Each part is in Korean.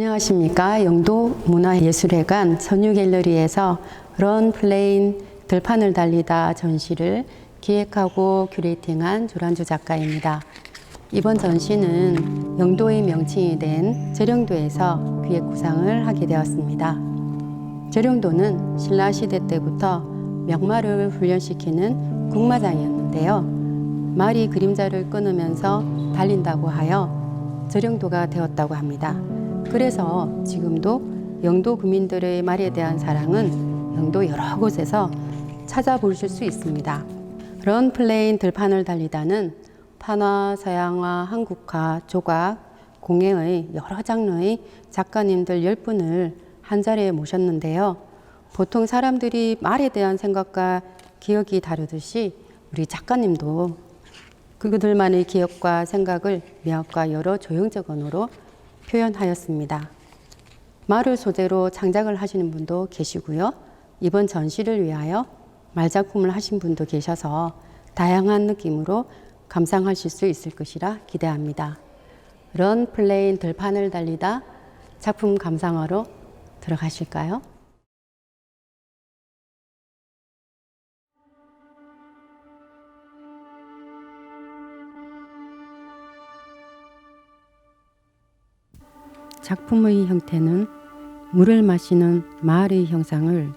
안녕하십니까. 영도문화예술회관 선유갤러리에서 런플레인 들판을 달리다 전시를 기획하고 큐레이팅한 조란주 작가입니다. 이번 전시는 영도의 명칭이 된 재령도에서 기획 구상을 하게 되었습니다. 재령도는 신라시대 때부터 명마를 훈련시키는 군마장이었는데요. 말이 그림자를 끊으면서 달린다고 하여 재령도가 되었다고 합니다. 그래서 지금도 영도 구민들의 말에 대한 사랑은 영도 여러 곳에서 찾아보실 수 있습니다. 런플레인 들판을 달리다는 판화, 서양화, 한국화, 조각, 공예의 여러 장르의 작가님들 10분을 한자리에 모셨는데요. 보통 사람들이 말에 대한 생각과 기억이 다르듯이 우리 작가님도 그들만의 기억과 생각을 미학과 여러 조형적 언어로 표현하였습니다. 말을 소재로 창작을 하시는 분도 계시고요. 이번 전시를 위하여 말작품을 하신 분도 계셔서 다양한 느낌으로 감상하실 수 있을 것이라 기대합니다. 런플레인 들판을 달리다 작품 감상하러 들어가실까요? 작품의 형태는 물을 마시는 말의 형상을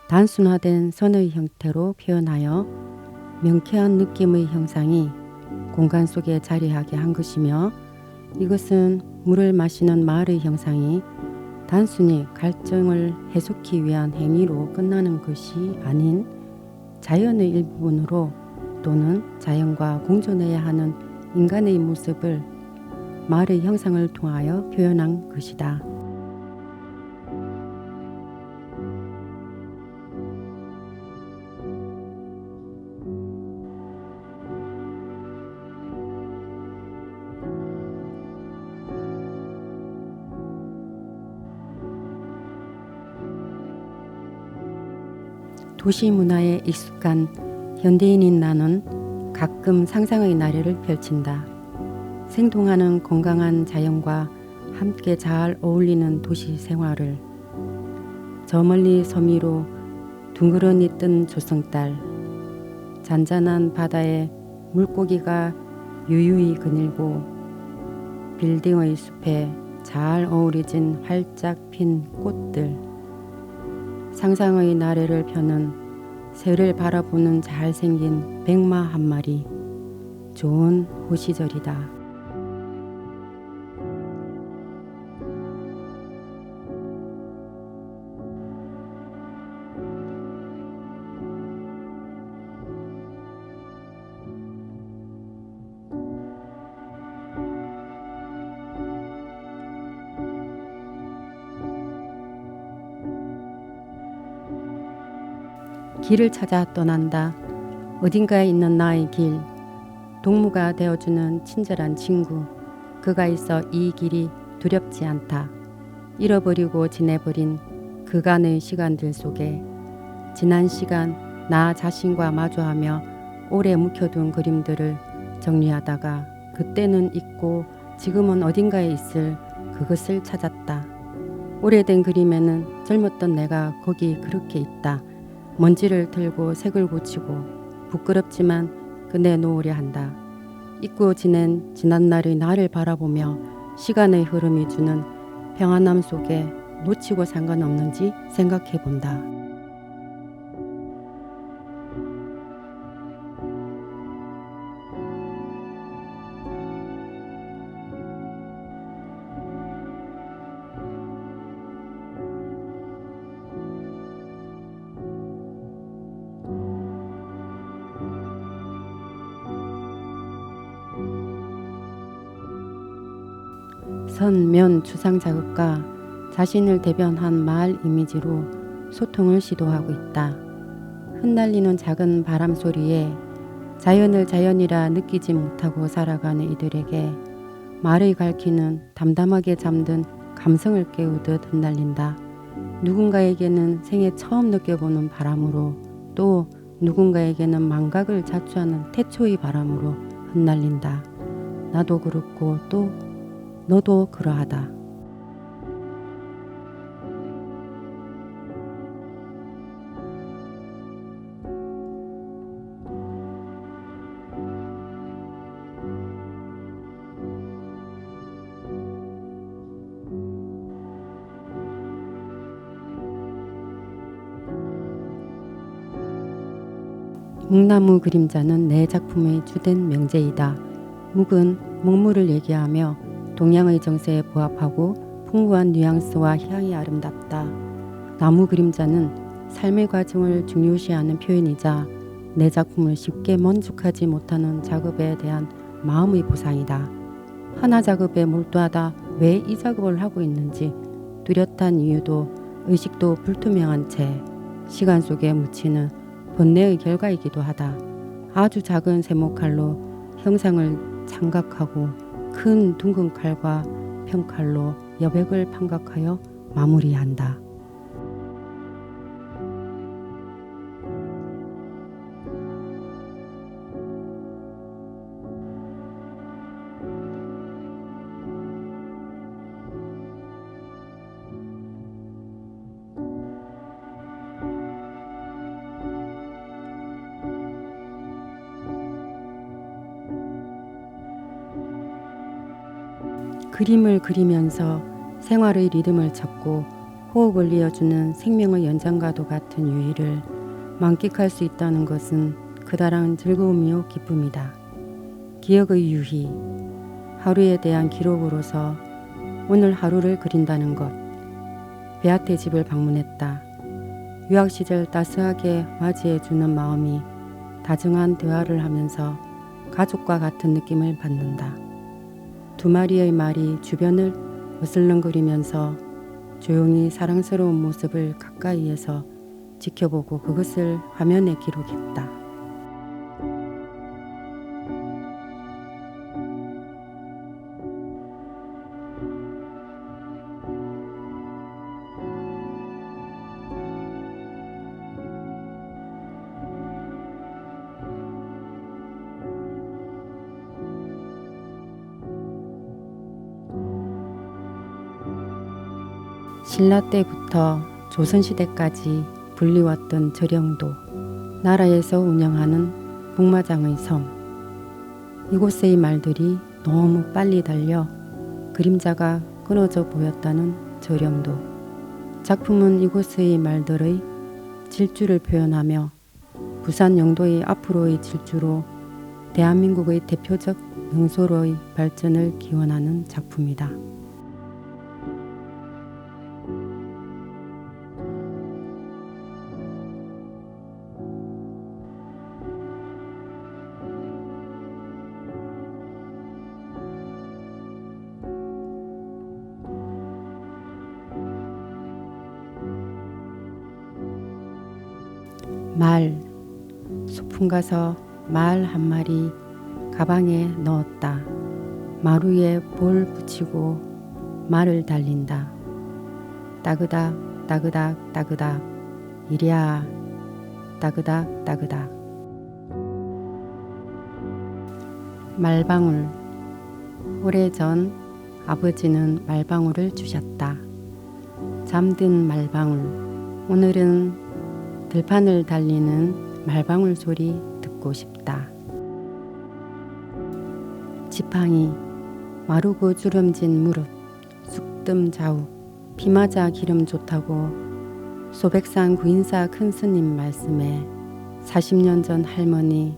단순화된 선의 형태로 표현하여 명쾌한 느낌의 형상이 공간 속에 자리하게 한 것이며, 이것은 물을 마시는 말의 형상이 단순히 갈증을 해소하기 위한 행위로 끝나는 것이 아닌 자연의 일부분으로 또는 자연과 공존해야 하는 인간의 모습을 말의 형상을 통하여 표현한 것이다. 도시 문화에 익숙한 현대인인 나는 가끔 상상의 나래를 펼친다. 생동하는 건강한 자연과 함께 잘 어울리는 도시 생활을, 저 멀리 섬 위로 둥그러니 뜬 조성달, 잔잔한 바다에 물고기가 유유히 거닐고 빌딩의 숲에 잘 어우러진 활짝 핀 꽃들, 상상의 나래를 펴는 새를 바라보는 잘생긴 백마 한 마리, 좋은 호시절이다. 길을 찾아 떠난다. 어딘가에 있는 나의 길, 동무가 되어주는 친절한 친구. 그가 있어 이 길이 두렵지 않다. 잃어버리고 지내버린 그간의 시간들 속에 지난 시간 나 자신과 마주하며 오래 묵혀둔 그림들을 정리하다가 그때는 있고 지금은 어딘가에 있을 그것을 찾았다. 오래된 그림에는 젊었던 내가 거기 그렇게 있다. 먼지를 털고 색을 고치고 부끄럽지만 내놓으려 한다. 잊고 지낸 지난날의 나를 바라보며 시간의 흐름이 주는 평안함 속에 놓치고 상관없는지 생각해 본다. 선, 면, 추상 자극과 자신을 대변한 말 이미지로 소통을 시도하고 있다. 흩날리는 작은 바람 소리에 자연을 자연이라 느끼지 못하고 살아가는 이들에게 말의 갈퀴는 담담하게 잠든 감성을 깨우듯 흩날린다. 누군가에게는 생애 처음 느껴보는 바람으로, 또 누군가에게는 망각을 자초하는 태초의 바람으로 흩날린다. 나도 그렇고 또 너도 그러하다. 묵나무 그림자는 내 작품의 주된 명제이다. 묵은 먹물을 얘기하며 동양의 정세에 부합하고 풍부한 뉘앙스와 향이 아름답다. 나무 그림자는 삶의 과정을 중요시하는 표현이자 내 작품을 쉽게 만족하지 못하는 작업에 대한 마음의 보상이다. 하나 작업에 몰두하다 왜 이 작업을 하고 있는지 뚜렷한 이유도 의식도 불투명한 채 시간 속에 묻히는 번뇌의 결과이기도 하다. 아주 작은 세모칼로 형상을 창각하고 큰 둥근 칼과 평칼로 여백을 판각하여 마무리한다. 그림을 그리면서 생활의 리듬을 찾고 호흡을 이어주는 생명의 연장과도 같은 유희를 만끽할 수 있다는 것은 그다란 즐거움이요 기쁨이다. 기억의 유희, 하루에 대한 기록으로서 오늘 하루를 그린다는 것. 베아테 집을 방문했다. 유학 시절 따스하게 맞이해주는 마음이 다정한 대화를 하면서 가족과 같은 느낌을 받는다. 두 마리의 말이 주변을 어슬렁거리면서 조용히 사랑스러운 모습을 가까이에서 지켜보고 그것을 화면에 기록했다. 신라 때부터 조선시대까지 불리웠던 절영도, 나라에서 운영하는 복마장의 섬. 이곳의 말들이 너무 빨리 달려 그림자가 끊어져 보였다는 절영도. 작품은 이곳의 말들의 질주를 표현하며 부산 영도의 앞으로의 질주로 대한민국의 대표적 명소로의 발전을 기원하는 작품이다. 말, 소풍 가서 말 한 마리 가방에 넣었다. 마루에 볼 붙이고 말을 달린다. 따그닥 따그닥 따그닥 이랴 따그닥 따그닥. 말방울. 오래전 아버지는 말방울을 주셨다. 잠든 말방울. 오늘은 들판을 달리는 말방울 소리 듣고 싶다. 지팡이, 마르고 주름진 무릎, 쑥뜸 자욱, 비 맞아 기름 좋다고 소백산 구인사 큰 스님 말씀에 40년 전 할머니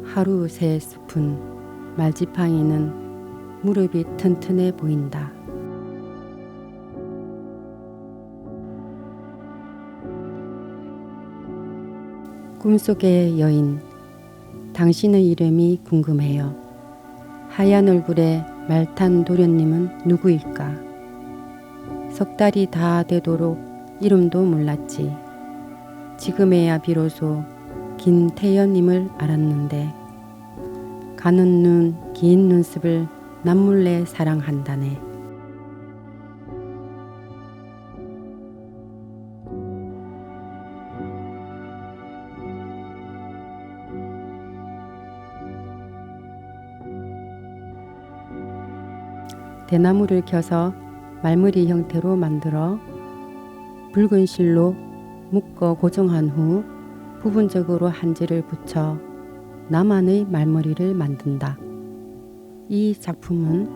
하루 새 숲은 말지팡이는 무릎이 튼튼해 보인다. 꿈속의 여인, 당신의 이름이 궁금해요. 하얀 얼굴에 말탄 도련님은 누구일까? 석 달이 다 되도록 이름도 몰랐지. 지금에야 비로소 김태연님을 알았는데 가는 눈, 긴 눈썹을 남몰래 사랑한다네. 대나무를 켜서 말머리 형태로 만들어 붉은 실로 묶어 고정한 후 부분적으로 한지를 붙여 나만의 말머리를 만든다. 이 작품은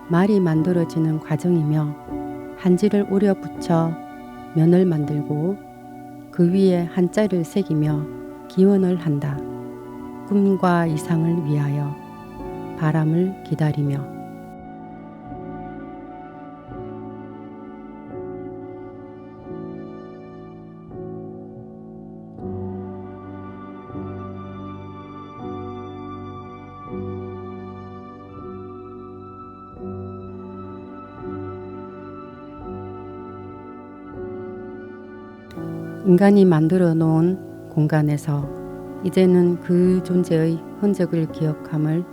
말이 만들어지는 과정이며 한지를 오려 붙여 면을 만들고 그 위에 한자를 새기며 기원을 한다. 꿈과 이상을 위하여 바람을 기다리며. 인간이 만들어 놓은 공간에서 이제는 그 존재의 흔적을 기억함을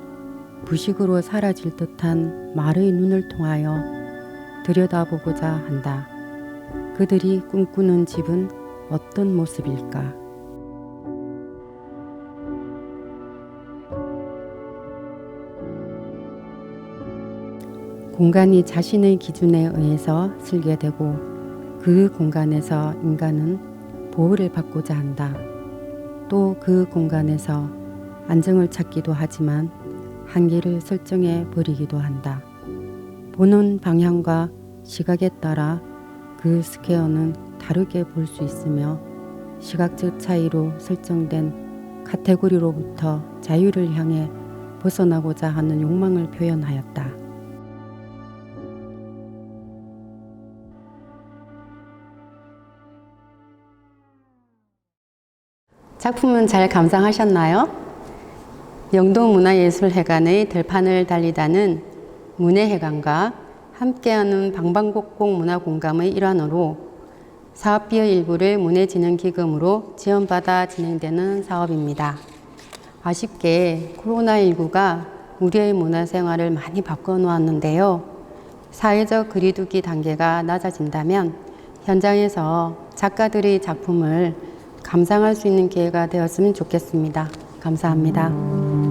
부식으로 사라질 듯한 말의 눈을 통하여 들여다보고자 한다. 그들이 꿈꾸는 집은 어떤 모습일까? 공간이 자신의 기준에 의해서 설계되고 그 공간에서 인간은 보호를 받고자 한다. 또 그 공간에서 안정을 찾기도 하지만 한계를 설정해 버리기도 한다. 보는 방향과 시각에 따라 그 스퀘어는 다르게 볼 수 있으며 시각적 차이로 설정된 카테고리로부터 자유를 향해 벗어나고자 하는 욕망을 표현하였다. 작품은 잘 감상하셨나요? 영동문화예술회관의 들판을 달리다는 문예회관과 함께하는 방방곡곡 문화공감의 일환으로 사업비의 일부를 문예진흥기금으로 지원받아 진행되는 사업입니다. 아쉽게 코로나19가 우리의 문화생활을 많이 바꿔놓았는데요. 사회적 거리두기 단계가 낮아진다면 현장에서 작가들의 작품을 감상할 수 있는 기회가 되었으면 좋겠습니다. 감사합니다.